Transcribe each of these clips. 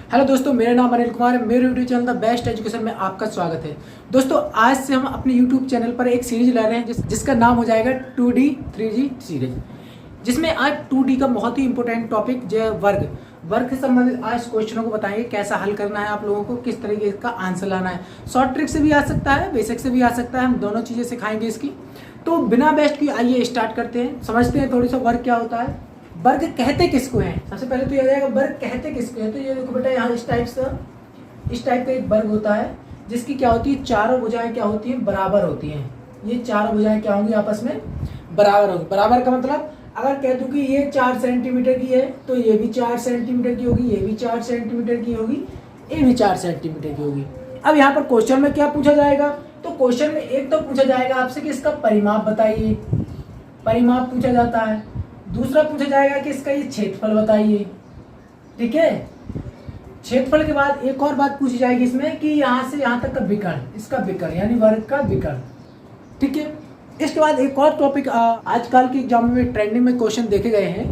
Hello दोस्तों, मेरा नाम अनिल कुमार है। मेरे YouTube channel the best education में आपका स्वागत है। दोस्तों, आज से हम अपने यूट्यूब चैनल पर एक सीरीज ला रहे हैं जिसका नाम हो जाएगा 2D 3G सीरीज, जिसमें आज 2D का बहुत ही इंपॉर्टेंट टॉपिक जो है वर्ग से संबंधित आज क्वेश्चनों को बताएंगे, कैसा हल करना है आप लोगों को, किस तरीके का आंसर लाना है। शॉर्ट ट्रिक से भी आ सकता है, बेसिक से भी आ सकता है, हम दोनों चीज़ें सिखाएंगे इसकी। तो बिना बेस्ट की आइए स्टार्ट करते हैं, समझते हैं थोड़ी सा वर्ग क्या होता है, वर्ग कहते किसको हैं। सबसे पहले तो ये आ जाएगा वर्ग कहते किसको है। तो ये देखो बेटा, यहाँ इस टाइप का एक वर्ग होता है जिसकी क्या होती है, चारों भुजाएं क्या होती हैं, बराबर होती हैं। ये चारों भुजाएं क्या होंगी, आपस में बराबर होंगी। बराबर का मतलब अगर कह दूं कि ये 4 सेंटीमीटर की है तो ये भी 4 सेंटीमीटर की होगी, ये भी 4 सेंटीमीटर की होगी, ये भी 4 सेंटीमीटर की होगी। अब यहाँ पर क्वेश्चन में क्या पूछा जाएगा, तो क्वेश्चन में एक तो पूछा जाएगा आपसे कि इसका परिमाप बताइए, परिमाप पूछा जाता है। दूसरा पूछा जाएगा कि इसका ये क्षेत्रफल बताइए, ठीक है। क्षेत्रफल के बाद एक और बात पूछी जाएगी इसमें कि यहाँ से यहाँ तक का विकर्ण, इसका विकर्ण यानी वर्ग का विकर्ण, ठीक है। इसके बाद एक और टॉपिक आजकल के एग्जाम में ट्रेंडिंग में क्वेश्चन देखे गए हैं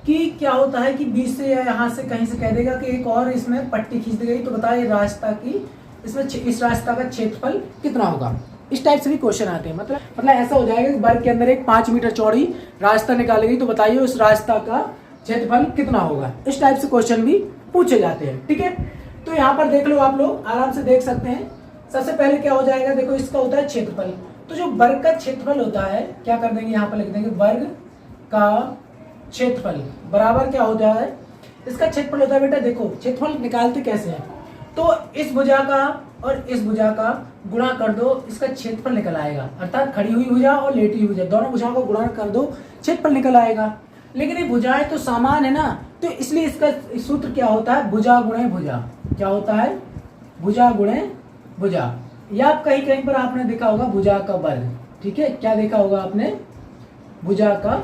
कि क्या होता है कि बीच से या यहाँ से कहीं से कह देगा कि एक और इसमें पट्टी खींच दी गई, तो बताइए रास्ता की इसमें इस रास्ता का क्षेत्रफल कितना होगा। इस टाइप से भी क्वेश्चन आते हैं। मतलब ऐसा हो जाएगा कि वर्ग के अंदर एक 5 मीटर चौड़ी रास्ता निकालेगी, तो बताइए उस रास्ता का क्षेत्रफल कितना होगा। इस टाइप से क्वेश्चन भी पूछे जाते हैं, ठीक है। तो यहाँ पर देख लो, आप लोग आराम से देख सकते हैं। सबसे पहले क्या हो जाएगा, देखो इसका होता है क्षेत्रफल। तो जो वर्ग का क्षेत्रफल होता है, क्या कर देंगे, यहाँ पर लिख देंगे वर्ग का क्षेत्रफल बराबर क्या होता है, इसका क्षेत्रफल होता है। बेटा देखो, क्षेत्रफल निकालते कैसे हैं, तो इस भुजा का और इस भुजा का गुणा कर दो, इसका क्षेत्रफल निकल आएगा। अर्थात खड़ी हुई भुजा और लेटी हुई भुजा, दोनों भुजाओं को गुणा कर दो, क्षेत्रफल निकल आएगा। लेकिन ये भुजाएं तो समान है ना, तो इसलिए इसका सूत्र क्या होता है, भुजा गुणे भुजा। क्या होता है, भुजा गुणे भुजा। या कहीं कहीं पर आपने देखा होगा भुजा का वर्ग, ठीक है। क्या देखा होगा आपने, भुजा का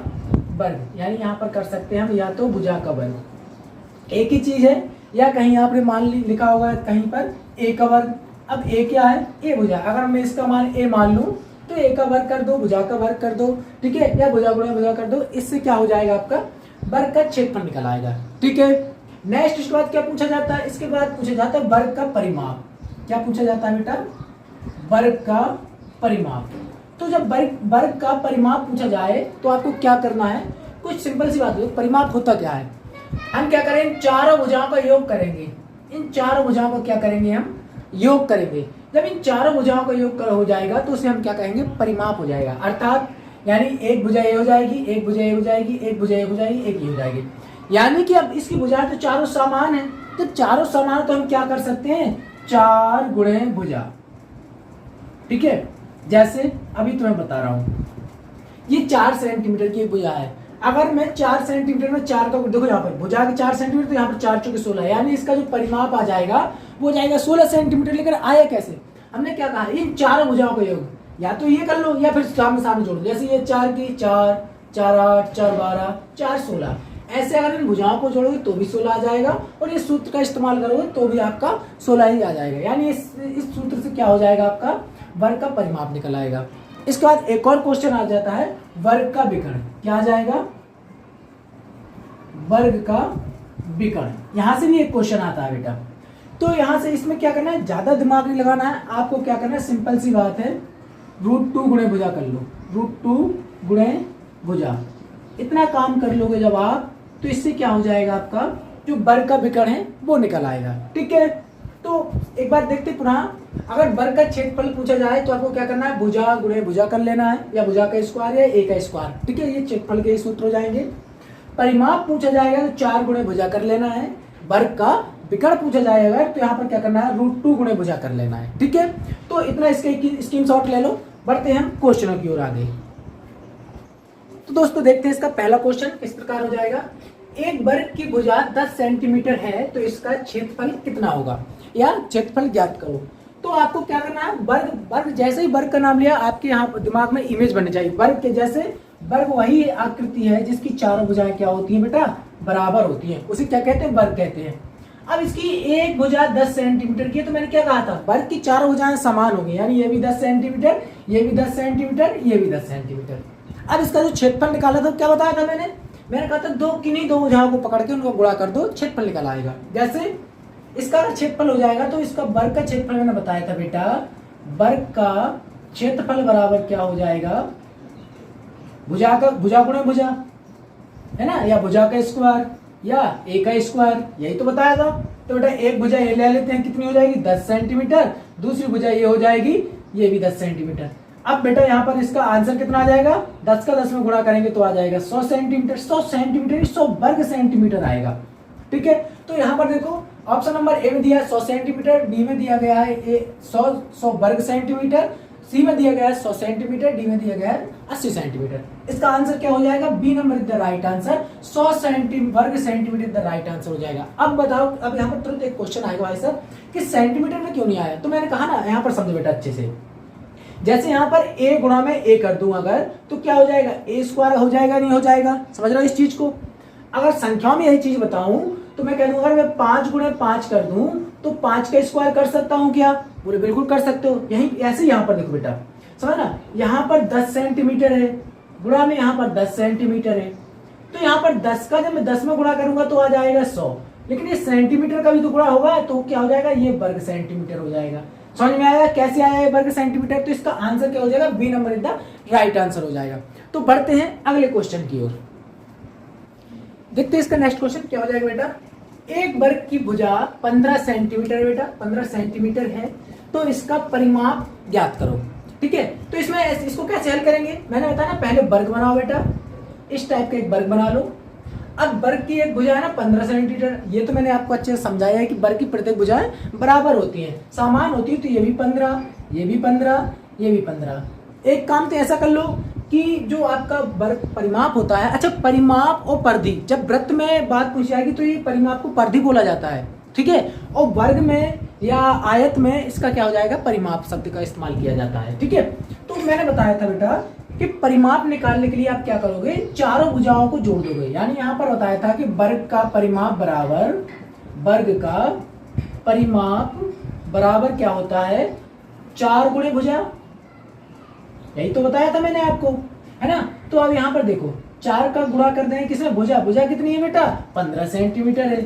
वर्ग, यानी यहाँ पर कर सकते हैं हम या तो भुजा का वर्ग, एक ही चीज है। या कहीं आपने मान लिखा होगा कहीं पर ए का वर्ग। अब ए क्या है, ए भुजा। अगर मैं इसका मान ए मान लूं तो ए का वर्ग कर दो, भुजा का वर्ग कर दो, ठीक है। या भुजा गुणे भुजा कर दो, इससे क्या हो जाएगा, आपका वर्ग का क्षेत्रफल निकल आएगा, ठीक है। नेक्स्ट इसके बाद क्या पूछा जाता है, इसके बाद पूछा जाता है वर्ग का परिमाप। क्या पूछा जाता है बेटा, वर्ग का परिमाप। तो जब वर्ग का परिमाप पूछा जाए तो आपको क्या करना है, कुछ सिंपल सी बात है। परिमाप होता क्या है, हम क्या करें, इन चारों भुजाओं का योग करेंगे। इन चारों भुजाओं का क्या करेंगे, हम योग करेंगे। जब इन चारों भुजाओं का योग हो जाएगा तो उसे हम क्या कहेंगे, परिमाप हो जाएगा। अर्थात यानी एक भुजा ये हो जाएगी, एक भुजा ये हो जाएगी, एक भुजा ये हो जाएगी, एक ये हो जाएगी। यानी कि अब इसकी भुजाएं तो चारों समान है। जब चारों समान तो हम क्या कर सकते हैं, 4 गुणे भुजा, ठीक है। जैसे अभी तुम्हें बता रहा हूं, ये 4 सेंटीमीटर की भुजा है। अगर मैं 4 सेंटीमीटर में 4 का, देखो यहाँ पर भुजा के 4 सेंटीमीटर, तो यहाँ पर 4 चौके 16, यानी इसका जो परिमाप आ जाएगा वो जाएगा 16 सेंटीमीटर। लेकर आया कैसे, हमने क्या कहा, इन चारों भुजाओं का योग, या तो ये कर लो या फिर सामने सामने जोड़ लो। जैसे ये 4 की 4, 4 8, 4 12, 4 16, ऐसे अगर इन भुजाओं को जोड़ोगे तो भी 16 आ जाएगा, और इस सूत्र का इस्तेमाल करोगे तो भी आपका 16 ही आ जाएगा। यानी इस सूत्र से क्या हो जाएगा, आपका वर्ग का परिमाप निकल आएगा। इसके बाद एक और क्वेश्चन आ जाता है वर्ग का विकर्ण। क्या आ जाएगा, वर्ग का विकर्ण। यहां से भी एक क्वेश्चन आता है बेटा। तो यहां से इसमें क्या करना है, ज्यादा दिमाग नहीं लगाना है आपको। क्या करना है, सिंपल सी बात है, √2 गुणे भुजा कर लो, √2 गुणे भुजा। इतना काम कर लोगे जब आप, तो इससे क्या हो जाएगा, आपका जो वर्ग का विकर्ण है वो निकल आएगा, ठीक है। तो एक बार देखते पुनः, अगर वर्ग का क्षेत्रफल पूछा जाए तो आपको क्या करना है, भुजा गुणे भुजा कर लेना है, या भुजा का स्क्वायर या ए का स्क्वायर, ठीक है। ये क्षेत्रफल के सूत्र हो जाएंगे। परिमाप पूछा जाएगा तो 4 गुणे भुजा कर लेना है। वर्ग का विकर्ण पूछा जाएगा तो यहाँ पर क्या करना है, √2 गुणे भुजा कर लेना है, ठीक है। तो इतना इसके स्क्रीनशॉट ले लो। बढ़ते हैं हम क्वेश्चनों की ओर आगे। तो दोस्तों देखते हैं इसका पहला क्वेश्चन इस प्रकार हो जाएगा, एक वर्ग की भुजा 10 सेंटीमीटर है तो इसका क्षेत्रफल कितना होगा, या क्षेत्रफल ज्ञात करो। तो आपको क्या करना है, वर्ग जैसे ही वर्ग का नाम लिया आपके यहाँ दिमाग में इमेज बननी चाहिए। वर्ग के जैसे वर्ग वही आकृति है जिसकी चारों भुजाएं क्या होती हैं बेटा, बराबर होती हैं, उसे क्या कहते हैं, वर्ग कहते हैं। अब इसकी एक भुजा 10 सेंटीमीटर की है, तो मैंने क्या कहा था, वर्ग की चारों भुजाएं समान होंगी, यानी ये भी 10 सेंटीमीटर, ये भी 10 सेंटीमीटर, ये भी 10 सेंटीमीटर। अब इसका जो क्षेत्रफल निकाला था क्या बताया था मैंने कहा था, किन्हीं दो भुजाओं को पकड़ के उनको गुणा कर दो, क्षेत्रफल निकल आएगा। जैसे इसका अगर क्षेत्रफल हो जाएगा तो इसका वर्ग का क्षेत्रफल मैंने बताया था बेटा, वर्ग का क्षेत्रफल बराबर क्या हो जाएगा, भुजा का भुजा गुणे भुजा, है ना, या भुजा का स्क्वायर या ए का स्क्वायर, यही तो बताया था। तो बेटा एक भुजा ये ले लेते हैं, कितनी हो जाएगी 10 सेंटीमीटर, दूसरी भुजा ये हो जाएगी, ये भी 10 सेंटीमीटर। अब बेटा यहाँ पर इसका आंसर कितना आ जाएगा, 10 का 10 में गुणा करेंगे तो आ जाएगा 100 सेंटीमीटर। 100 सेंटीमीटर 100 वर्ग सेंटीमीटर आएगा, ठीक है। तो यहाँ पर देखो ऑप्शन नंबर ए में दिया है 100 सेंटीमीटर, बी में दिया गया है 100 वर्ग सेंटीमीटर, सी में दिया गया है 100 सेंटीमीटर, डी में दिया गया है 80 सेंटीमीटर। इसका आंसर क्या हो जाएगा, B number is the right answer, 100 वर्ग सेंटीमीटर द राइट आंसर हो जाएगा। अब बताओ, अब यहाँ पर तुरंत एक क्वेश्चन आएगा भाई साहब कि सेंटीमीटर में क्यों नहीं आया, तो मैंने कहा ना, यहाँ पर समझो बेटा अच्छे से, जैसे यहाँ पर a गुणा में a कर दूं अगर, तो क्या हो जाएगा, a स्क्वायर हो जाएगा, नहीं हो जाएगा, समझ रहे हो इस चीज को। अगर संख्याओं में यही चीज बताऊं तो मैं कह दूं अगर मैं 5 गुणे 5 कर दूं तो 5 का स्क्वायर कर सकता हूं क्या, बोले बिल्कुल कर सकते हो। यही ऐसे यहाँ पर देखो बेटा, समझ ना, यहाँ पर 10 सेंटीमीटर है, गुणा में यहाँ पर 10 सेंटीमीटर है, तो यहाँ पर 10 का जब मैं 10 में गुणा करूंगा तो आ जाएगा 100, लेकिन ये सेंटीमीटर का भी तो गुणा होगा, तो क्या हो जाएगा, ये वर्ग सेंटीमीटर हो जाएगा। समझ में आया कैसे आया है वर्ग सेंटीमीटर, तो इसका आंसर क्या हो जाएगा, B number is the right answer हो जाएगा। तो बढ़ते हैं अगले क्वेश्चन की ओर, देखते हैं इसका नेक्स्ट क्वेश्चन क्या हो जाएगा बेटा। एक वर्ग की भुजा 15 सेंटीमीटर है बेटा, 15 सेंटीमीटर है, तो इसका परिमाप ज्ञात करो, ठीक है। तो इसमें इसको कैसे हल करेंगे, मैंने बताया ना, पहले वर्ग बनाओ बेटा, इस टाइप का एक वर्ग बना लो। अब वर्ग की एक भुजा है ना 15 सेंटीमीटर, ये तो मैंने आपको अच्छे से समझाया है कि वर्ग की प्रत्येक भुजाएं बराबर होती हैं, समान होती है, तो ये भी 15, ये भी 15, ये भी 15। एक काम तो ऐसा कर लो कि जो आपका वर्ग परिमाप होता है, अच्छा परिमाप और परिधि, जब वृत्त में बात पूछी जाएगी तो ये परिमाप को परिधि बोला जाता है, ठीक है, और वर्ग में या आयत में इसका क्या हो जाएगा, परिमाप शब्द का इस्तेमाल किया जाता है, ठीक है। तो मैंने बताया था बेटा कि परिमाप निकालने के लिए आप क्या करोगे, चारों भुजाओं को जोड़ दोगे, यानी यहाँ पर बताया था कि वर्ग का परिमाप बराबर, वर्ग का परिमाप बराबर क्या होता है, 4 गुणे भुजा, यही तो बताया था मैंने आपको, है ना। तो अब यहाँ पर देखो 4 का गुणा कर दें किसमें, भुजा, भुजा कितनी है बेटा 15 सेंटीमीटर है,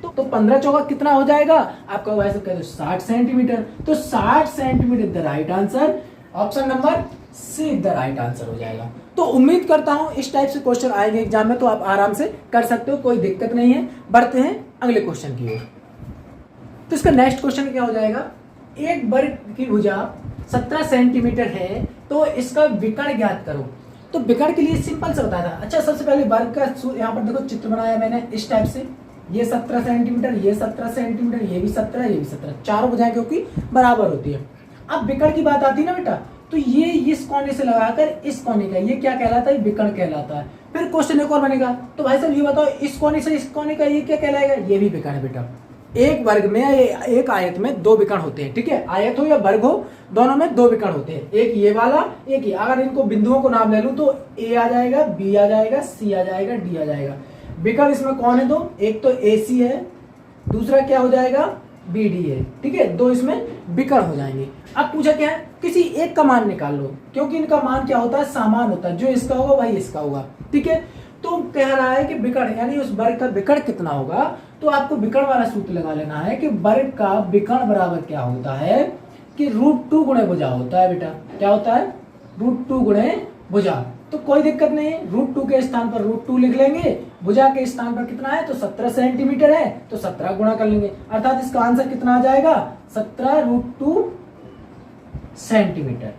तो 15 चौका कितना हो जाएगा आपका, वैसे कह दो 60 सेंटीमीटर, तो 60 centimetre the right answer, option number see the right answer हो जाएगा। तो उम्मीद करता हूं इस टाइप से क्वेश्चन आएंगे एग्जाम में, तो आप आराम से कर सकते हो, कोई दिक्कत नहीं है। बढ़ते हैं अगले क्वेश्चन की ओर, तो इसका नेक्स्ट क्वेश्चन क्या हो जाएगा, एक वर्ग की भुजा 17 सेंटीमीटर है, तो इसका विकर्ण ज्ञात करो। तो विकर्ण के लिए सिंपल से बताया था। अच्छा सबसे पहले वर्ग का यहाँ पर देखो चित्र बनाया मैंने इस टाइप से, ये 17 सेंटीमीटर, ये 17 सेंटीमीटर, ये भी 17, ये भी 17, चारों भुजाएं क्योंकि बराबर होती है। अब विकर्ण की बात आती है ना बेटा, तो ये इस कोने से लगाकर इस कोने का, ये क्या कहलाता है, विकर्ण कहलाता है। फिर क्वेश्चन एक और बनेगा, तो भाई साहब ये बताओ इस कोने से इस कोने का ये क्या कहलाएगा, ये भी विकर्ण है बेटा। एक वर्ग में एक आयत में 2 विकर्ण होते हैं, ठीक है, आयत हो या वर्ग हो दोनों में 2 विकर्ण होते हैं, एक ये वाला एक ये। अगर इनको बिंदुओं को नाम ले लूं तो ए आ जाएगा, बी आ जाएगा, सी आ जाएगा, डी आ जाएगा। विकर्ण इसमें कौन है, 2, एक तो ए सी है, दूसरा क्या हो जाएगा बी डी है, ठीक है, 2 इसमें विकर्ण हो जाएंगे। अब पूछा क्या है, किसी एक का मान निकाल लो, क्योंकि इनका मान क्या होता है, समान होता है, जो इसका होगा वही इसका होगा, ठीक है। तो कह रहा है कि विकर्ण यानी उस वर्ग का विकर्ण कितना होगा, तो आपको विकर्ण वाला सूत्र लगा लेना है कि वर्ग का विकर्ण बराबर क्या होता है, कि √2 गुणे भुजा होता है बेटा। क्या होता है, √2 गुणे भुजा। तो कोई दिक्कत नहीं है, √2 के स्थान पर √2 लिख लेंगे, भुजा के स्थान पर कितना है, तो 17 सेंटीमीटर है, तो 17 गुणा कर लेंगे, अर्थात इसका आंसर कितना आ जाएगा, 17√2 सेंटीमीटर।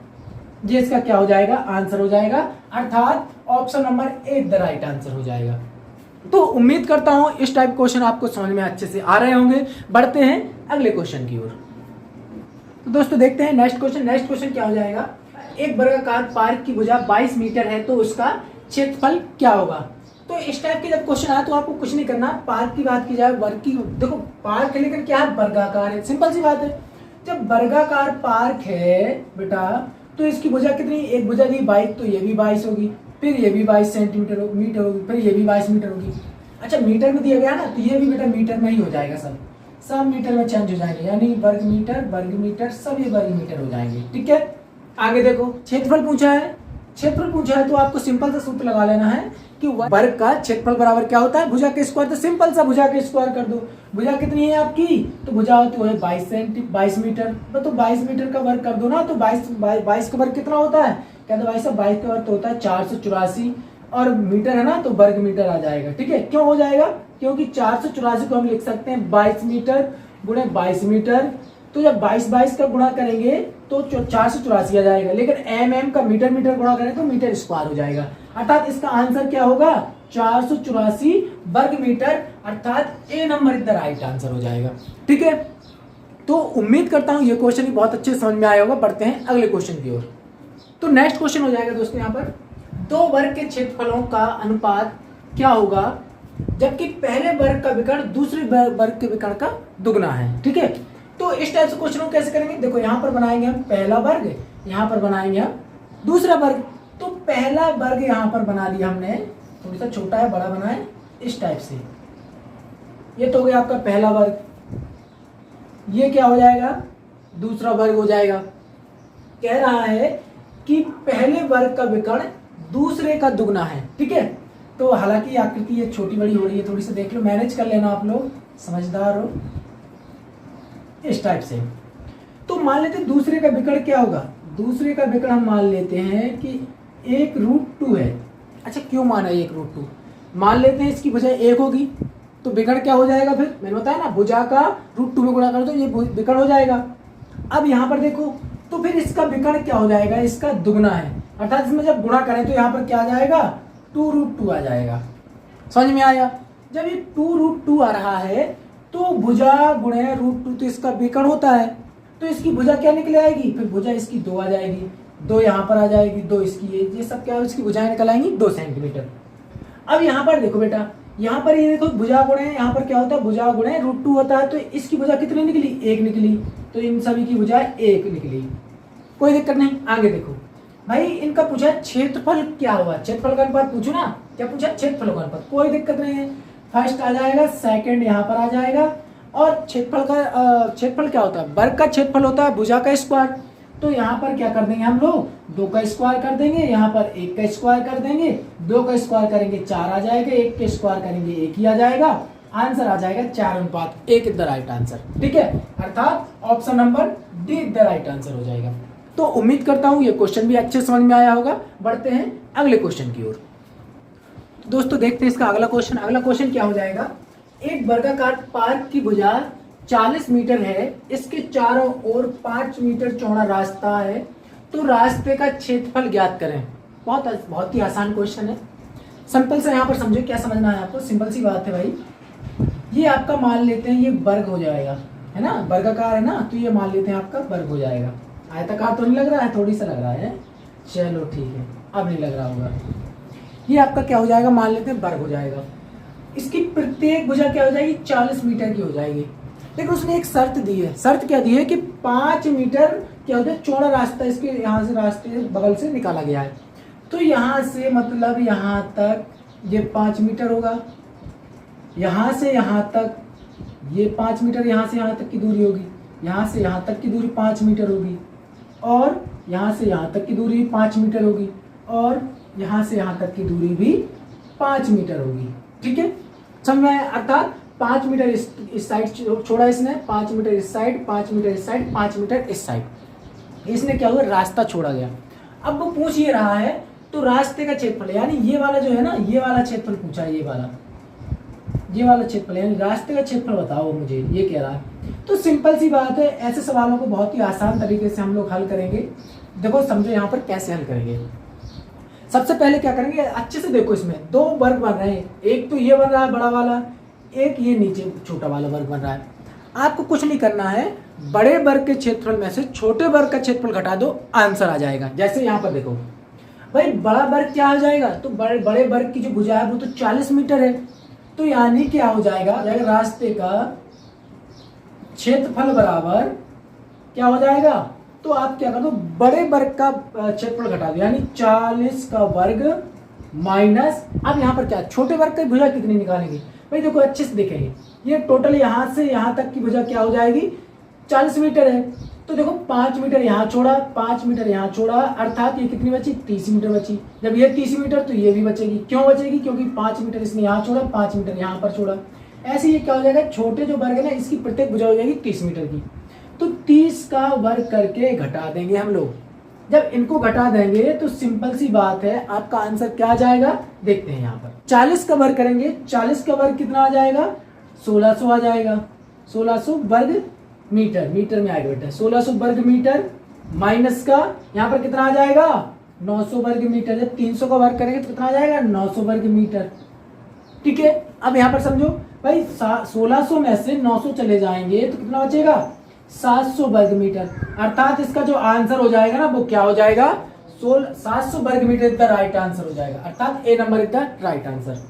ये इसका क्या हो जाएगा, आंसर हो जाएगा, अर्थात option number 8 the right answer हो जाएगा। तो उम्मीद करता हूं इस टाइप क्वेश्चन आपको समझ में अच्छे से आ रहे होंगे। बढ़ते हैं अगले क्वेश्चन की ओर, तो दोस्तों देखते हैं नेक्स्ट क्वेश्चन। नेक्स्ट क्वेश्चन क्या हो जाएगा, एक वर्गाकार पार्क की भुजा 22 मीटर है, तो उसका क्षेत्रफल क्या होगा। तो इस टाइप के जब क्वेश्चन आए तो आपको कुछ नहीं करना, पार्क की बात की जाए, वर्ग की, देखो पार्क है लेकिन क्या है, वर्गाकार है, सिंपल सी बात है। जब वर्गाकार पार्क है बेटा, तो इसकी भुजा कितनी, एक भुजा दी 22, तो ये भी 22 होगी, फिर ये भी 22 सेंटीमीटर मीटर होगी, फिर ये भी 22 मीटर होगी। अच्छा मीटर में दिया गया ना, तो ये भी बेटा मीटर में ही हो जाएगा, सब मीटर में चेंज हो जाएंगे, यानी वर्ग मीटर सब ये वर्ग मीटर हो जाएंगे, ठीक है। आगे देखो क्षेत्रफल पूछा है, क्षेत्रफल पूछा है तो आपको सिंपल सा सूत्र लगा लेना है कि वर्ग का क्षेत्रफल बराबर क्या होता है, भुजा के स्क्वायर। तो सिंपल सा भुजा के स्क्वायर कर दो। भुजा कितनी है आपकी, तो भुजा होती है 22 मीटर। तो 22 मीटर का वर्ग कर दो ना, तो 22 का वर्ग कितना होता है, कहते भाई साहब 22 का वर्ग तो होता है 484 और मीटर है ना, तो वर्ग मीटर आ जाएगा। ठीक है, क्यों हो जाएगा, क्योंकि 484 को हम लिख सकते हैं 22 मीटर गुणे 22 मीटर। तो जब 22 का गुणा करेंगे तो 484 आ जाएगा, लेकिन एम का मीटर गुणा करें तो मीटर स्क्वायर हो जाएगा। अर्थात इसका आंसर क्या होगा, 484 वर्ग मीटर, अर्थात A number is the right answer हो जाएगा। ठीक है, तो उम्मीद करता हूं ये क्वेश्चन भी बहुत अच्छे समझ में आया होगा। बढ़ते हैं अगले क्वेश्चन की ओर। तो नेक्स्ट क्वेश्चन हो जाएगा दोस्तों, यहाँ पर दो वर्ग के क्षेत्रफलों का अनुपात क्या होगा जबकि पहले वर्ग का विकर्ण दूसरे वर्ग के विकर्ण का दुगना है। ठीक है, तो इस टाइप से क्वेश्चन को कैसे करेंगे, देखो यहाँ पर बनाएंगे हम पहला वर्ग, यहाँ पर बनाएंगे हम दूसरा वर्ग। तो पहला वर्ग यहाँ पर बना लिया हमने, थोड़ा सा छोटा है बड़ा बना है इस टाइप से। ये तो हो गया आपका पहला वर्ग, ये क्या हो जाएगा, दूसरा वर्ग हो जाएगा। कह रहा है कि पहले वर्ग का विकर्ण दूसरे का दुगना है। ठीक है, तो हालांकि आकृति ये छोटी बड़ी हो रही है, थोड़ी सी देख लो, मैनेज कर लेना, आप लोग समझदार हो। इस टाइप से तो मान लेते हैं दूसरे का विकर्ण क्या होगा, दूसरे का विकर्ण हम मान लेते हैं कि 1√2 है। अच्छा, क्यों माना 1√2, मान लेते हैं इसकी भुजा 1 होगी तो विकर्ण क्या हो जाएगा, फिर मैंने बताया ना भुजा का √2 में गुणा करो तो ये विकर्ण हो जाएगा। अब यहाँ पर देखो तो फिर इसका विकर्ण क्या हो जाएगा, इसका दुगना है, अर्थात इसमें जब गुणा करें तो यहाँ पर क्या आ जाएगा, 2√2 आ जाएगा। समझ में आया, जब ये 2√2 आ रहा है तो भुजा गुणे √2 तो इसका विकर्ण होता है, तो इसकी भुजा क्या निकल आएगी, फिर भुजा इसकी 2 आ जाएगी, 2 यहाँ पर आ जाएगी, 2 इसकी, ये सब क्या इसकी भुजाएं निकल आएंगी 2 सेंटीमीटर। अब यहाँ पर देखो बेटा, यहाँ पर ये देखो भुजा गुणे, यहाँ पर क्या होता है, भुजा गुणे √2 होता है, तो इसकी भुजा कितनी निकली, 1 निकली, तो इन सभी की भुजा 1 निकली, कोई दिक्कत नहीं। आगे देखो भाई, इनका पूछा क्षेत्रफल क्या हुआ, क्षेत्रफल का अनुपात पूछो ना, क्या पूछा, क्षेत्रफल का अनुपात, कोई दिक्कत नहीं है, फर्स्ट आ जाएगा, सेकंड यहाँ पर आ जाएगा। और क्षेत्रफल क्या होता है, वर्ग का क्षेत्रफल होता है भुजा का स्क्वायर, तो यहाँ पर क्या कर देंगे हम लोग, 2 का स्क्वायर कर देंगे, यहाँ पर 1 का स्क्वायर कर देंगे, 2 का स्क्वायर करेंगे 4 आ जाएगा, 1 के स्क्वायर करेंगे 1 ही आ जाएगा, आंसर आ जाएगा 4:1 इज द राइट आंसर। ठीक है, अर्थात option number D is the right answer हो जाएगा। तो उम्मीद करता हूँ ये क्वेश्चन भी अच्छे समझ में आया होगा। बढ़ते हैं अगले क्वेश्चन की ओर। दोस्तों देखते हैं इसका अगला क्वेश्चन। अगला क्वेश्चन क्या हो जाएगा, एक वर्गाकार पार्क की भुजा 40 मीटर है, इसके चारों ओर 5 मीटर चौड़ा रास्ता है, तो रास्ते का क्षेत्रफल ज्ञात करें। बहुत ही आसान क्वेश्चन है, सिंपल से यहाँ पर समझो क्या समझना है आपको, सिंपल सी बात है भाई। ये आपका मान लेते हैं ये वर्ग हो जाएगा, है ना, वर्गाकार है ना, तो ये मान लेते हैं आपका वर्ग हो जाएगा। आयताकार तो नहीं लग रहा है, थोड़ी सा लग रहा है, चलो ठीक है, अब नहीं लग रहा होगा। ये आपका क्या हो जाएगा, मान लेते हैं वर्ग हो जाएगा। इसकी प्रत्येक भुजा क्या हो जाएगी, 40 मीटर की हो जाएगी। लेकिन उसने एक शर्त दी है, शर्त क्या दी है कि 5 मीटर क्या होता है चौड़ा रास्ता इसके यहाँ से रास्ते बगल से निकाला गया है, तो यहाँ से मतलब यहाँ तक ये 5 मीटर होगा, यहाँ से यहाँ तक ये 5 मीटर, यहाँ से यहाँ तक की दूरी होगी, यहाँ से यहाँ तक की दूरी 5 मीटर होगी, और यहाँ से यहाँ तक की दूरी 5 मीटर होगी, और यहाँ से यहाँ तक की दूरी भी 5 मीटर होगी। ठीक है, समझ में आया, अर्थात 5 मीटर इस साइड छोड़ा इसने, 5 मीटर इस साइड, 5 मीटर इस साइड, 5 मीटर इस साइड, इसने क्या हुआ, रास्ता छोड़ा गया। अब वो पूछ ये रहा है तो रास्ते का क्षेत्रफल, यानी ये वाला जो है ना, ये वाला क्षेत्रफल पूछा है, ये वाला क्षेत्रफल, यानी रास्ते का क्षेत्रफल बताओ मुझे, ये कह रहा है। तो सिंपल सी बात है, ऐसे सवालों को बहुत ही आसान तरीके से हम लोग हल करेंगे। देखो समझो यहाँ पर कैसे हल करेंगे। सबसे पहले क्या करेंगे, अच्छे से देखो, इसमें 2 वर्ग बन रहे हैं, एक तो ये बन रहा है बड़ा वाला, एक ये नीचे छोटा वाला वर्ग बन रहा है। आपको कुछ नहीं करना है, बड़े वर्ग के क्षेत्रफल में से छोटे वर्ग का क्षेत्रफल घटा दो, आंसर आ जाएगा। जैसे यहाँ पर देखो भाई, बड़ा वर्ग क्या हो जाएगा, तो बड़े वर्ग की जो भुजा है वो तो 40 मीटर है, तो यानी क्या हो जाएगा, रास्ते का क्षेत्रफल बराबर क्या हो जाएगा, तो आप क्या कर दो, बड़े वर्ग का क्षेत्रफल घटा दो, यानी 40 का वर्ग माइनस, अब यहाँ पर क्या, छोटे वर्ग की भुजा कितनी निकालेंगे भाई, देखो अच्छे से देखेंगे, ये टोटल यहाँ से यहाँ तक की भुजा क्या हो जाएगी, 40 मीटर है, तो देखो 5 मीटर यहाँ छोड़ा, 5 मीटर यहाँ छोड़ा, अर्थात ये कितनी बची, 30 मीटर बची। जब ये 30 मीटर तो ये भी बचेगी। क्यों बचेगी, क्योंकि 5 मीटर इसने यहाँ छोड़ा, 5 मीटर यहाँ पर छोड़ा। ऐसे ये क्या हो जाएगा, छोटे जो वर्ग है ना इसकी प्रत्येक भुजा हो जाएगी 30 मीटर की। तो 30 का वर्ग करके घटा देंगे हम लोग। जब इनको घटा देंगे तो सिंपल सी बात है, आपका आंसर क्या आ जाएगा, देखते हैं यहाँ पर। 40 का वर्ग करेंगे, 40 का वर्ग कितना आ जाएगा, 1600 आ जाएगा। 1600 वर्ग मीटर, मीटर में आएगा बेटा 1600 वर्ग मीटर, माइनस का यहाँ पर कितना आ जाएगा, 900 वर्ग मीटर। जब 300 का वर्ग करेंगे तो कितना आ जाएगा, 900 वर्ग मीटर। ठीक है, अब यहाँ पर समझो भाई 1600 में से 900 चले जाएंगे तो कितना बचेगा, 700 वर्ग मीटर। अर्थात इसका जो आंसर हो जाएगा ना वो क्या हो जाएगा, 700 वर्ग मीटर का राइट आंसर हो जाएगा। अर्थात ए नंबर का राइट आंसर।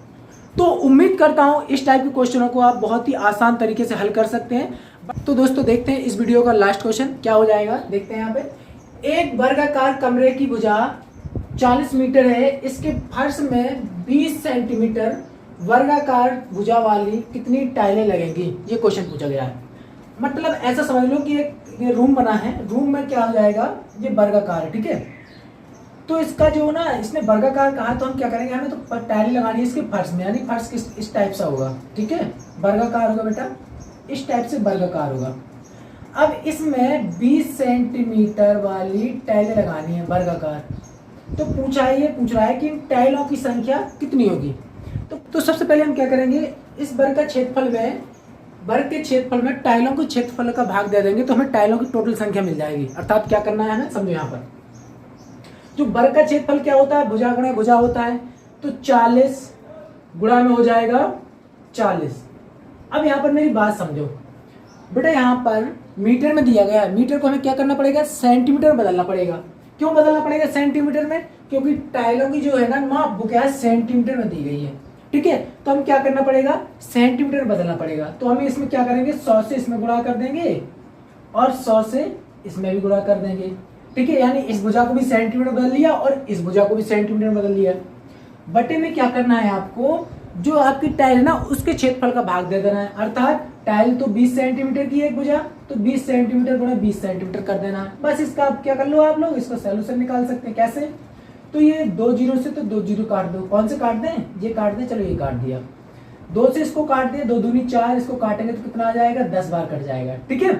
तो उम्मीद करता हूं इस टाइप के क्वेश्चनों को आप बहुत ही आसान तरीके से हल कर सकते हैं। तो दोस्तों देखते हैं इस वीडियो का लास्ट क्वेश्चन क्या हो जाएगा, देखते हैं यहाँ पे। एक वर्गाकार कमरे की भुजा 40 मीटर है, इसके फर्श में 20 सेंटीमीटर वर्गाकार भुजा वाली कितनी टाइलें लगेंगी, ये क्वेश्चन पूछा गया है। मतलब ऐसा समझ लो कि एक ये रूम बना है, रूम में क्या हो जाएगा, ये वर्गाकार है, ठीक है। तो इसका जो ना इसने वर्गाकार कहा तो हम क्या करेंगे, हमें तो टाइल लगानी है इसके फर्श में, यानी फर्श इस टाइप से होगा, ठीक है। वर्गाकार होगा बेटा, इस टाइप से वर्गाकार होगा। अब इसमें 20 सेंटीमीटर वाली टाइलें लगानी है वर्गाकार। तो पूछ रहा है कि इन टाइलों की संख्या कितनी होगी। तो सबसे पहले हम क्या करेंगे, इस वर्ग का क्षेत्रफल में, वर्ग के क्षेत्रफल में टाइलों के क्षेत्रफल का भाग दे देंगे तो हमें टाइलों की टोटल संख्या मिल जाएगी। अर्थात क्या करना है हमें, समझो यहाँ पर जो वर्ग का क्षेत्रफल क्या होता है, भुजा गुणा भुजा होता है। तो 40 गुणा में हो जाएगा 40। अब यहाँ पर मेरी बात समझो बेटा, यहाँ पर मीटर में दिया गया है, मीटर को हमें क्या करना पड़ेगा, सेंटीमीटर बदलना पड़ेगा। क्यों बदलना पड़ेगा सेंटीमीटर में, क्योंकि टाइलों की जो है ना माप वो क्या है, सेंटीमीटर में दी गई है, ठीक है। तो हम क्या करना पड़ेगा, सेंटीमीटर बदलना पड़ेगा। तो हम इसमें क्या करेंगे, 100 से इसमें गुणा कर देंगे और 100 से इसमें भी गुणा कर देंगे, ठीक है। यानी इस भुजा को भी सेंटीमीटर बदल लिया और इस भुजा को भी सेंटीमीटर बदल लिया। बटे में क्या करना है आपको, जो आपकी टाइल है ना उसके क्षेत्रफल का भाग दे देना है। अर्थात टाइल तो 20 सेंटीमीटर की है एक भुजा, तो 20 सेंटीमीटर गुणा 20 सेंटीमीटर कर देना है। बस इसका आप क्या कर लो, आप लोग इसका सोल्यूशन निकाल सकते हैं। कैसे, तो ये 2 जीरो से तो 2 जीरो काट दो। कौन से काट दें, ये काट दें, चलो ये काट दिया। 2 से इसको काट दिया, 2 दूनी 4, इसको काटेंगे तो कितना आ जाएगा, 10 बार कट जाएगा, ठीक है।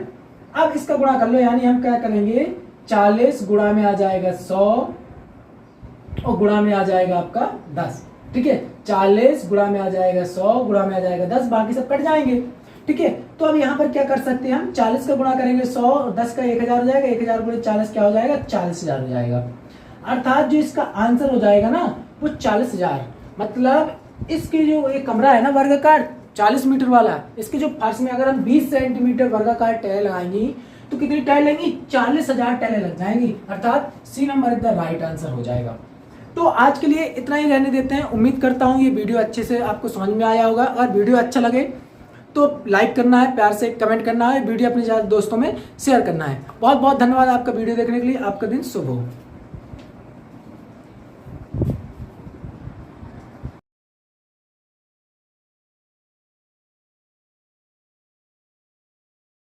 अब इसका गुणा कर लो, यानी हम क्या करेंगे, 40 गुणा में आ जाएगा 100 और गुणा में आ जाएगा आपका 10, ठीक है। 40 गुणा में आ जाएगा 100, गुणा में आ जाएगा 10, बाकी सब कट जाएंगे, ठीक है। तो अब यहाँ पर क्या कर सकते हैं हम, 40 का गुणा करेंगे 100 और 10 का 1000 हो जाएगा, 1000 गुणे 40 क्या हो जाएगा, 40,000 हो जाएगा। अर्थात जो इसका आंसर हो जाएगा ना वो 40,000। मतलब इसकी जो एक कमरा है ना वर्गाकार 40 मीटर वाला, इसके जो फर्श में अगर हम 20 सेंटीमीटर वर्गाकार टाइल लगाएंगी तो कितनी टाइल लगेंगी, 40,000 टाइलें लग जाएंगी। अर्थात सी नंबर का राइट आंसर हो जाएगा। तो आज के लिए इतना ही रहने देते हैं। उम्मीद करता हूँ ये वीडियो अच्छे से आपको समझ में आया होगा। अगर वीडियो अच्छा लगे तो लाइक करना है, प्यार से कमेंट करना है, वीडियो अपने दोस्तों में शेयर करना है। बहुत बहुत धन्यवाद आपका वीडियो देखने के लिए। आपका दिन शुभ हो।